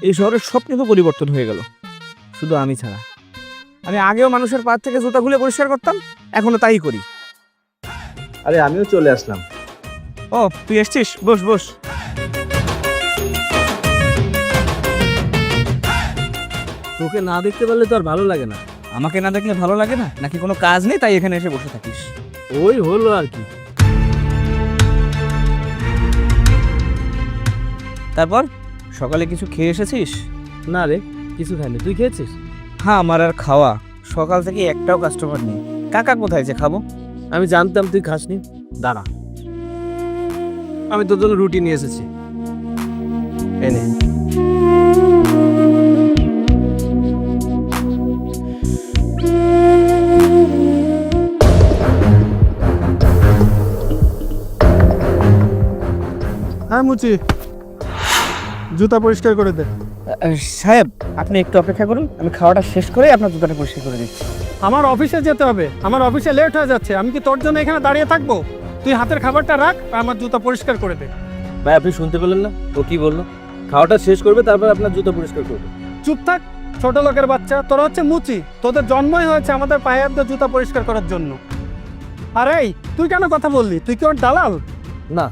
এই শহরের সব কিছু পরিবর্তন হয়ে গেল, শুধু আমি ছাড়া। আমি আগেও মানুষের পা থেকে জুতা খুলে পরিষ্কার করতাম, এখনো তাই করি। আরে আমিও চলে আসলাম। ও তুই এসছিস, বস বস। তোকে না দেখতে পারলে তো আর ভালো লাগে না। আমাকে না দেখলে ভালো লাগে না নাকি কোনো কাজ নেই তাই এখানে এসে বসে থাকিস? ওই হলো আর কি। তারপর সকালে কিছু খেয়ে এসেছিস? না রে, কিছু খাইনি। তুই খেয়েছিস? হ্যাঁ, আমার আর খাওয়া। সকাল থেকে একটাও কাস্টমার নেই। কাকা কোথায় যে খাবো? আমি জানতাম তুই খাসনি। দাঁড়া, আমি তোর জন্য রুটি নিয়ে এসেছি, এনে। হ্যাঁ মুচি, জুতা পরিষ্কার করে দে। সাহেব, আপনি একটু অপেক্ষা করুন, আমি খাওয়াটা শেষ করে আপনার জুতাটা পরিষ্কার করে দিচ্ছি। আমার অফিসে যেতে হবে, আমার অফিসে লেট হয়ে যাচ্ছে। আমি কি তোর জন্য এখানে দাঁড়িয়ে থাকবো? তুই হাতের খাবারটা রাখ আর আমার জুতা পরিষ্কার করে দে। ভাই আপনি শুনতে পেলেন না ও কি বললো? খাওয়াটা শেষ করবে, তারপর আপনার জুতো পরিষ্কার করবে। চুপ থাক, ছোট লোকের বাচ্চা। তোরা হচ্ছে মুচি, তোদের জন্মই হয়েছে আমাদের পায়ে হাত দিয়ে জুতা পরিষ্কার করার জন্য। আর এই, তুই কেন কথা বললি? তুই কি ওর দালাল? না,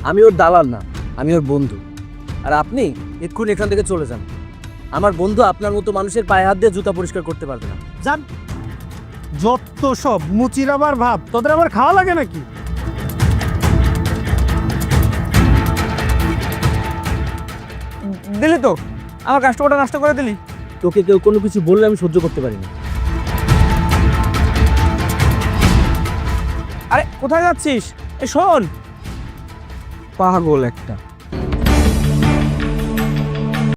আমি ওর দালাল না, আমি ওর বন্ধু। আর আপনি এক্ষুনি এখান থেকে চলে যান। আমার বন্ধু আপনার মতো মানুষের পায়ে হাত দিয়ে জুতা পরিষ্কার করতে পারবে না। যান। যত সব মুচির আবার ভাব, তোদের আবার খাওয়া লাগে নাকি? দিলি তো, আমার কাস্টমারটা নষ্ট করে দিলি। তোকে কেউ কোনো কিছু বললে আমি সহ্য করতে পারি না। আরে কোথায় যাচ্ছিস? এই শোন, পাগল একটা।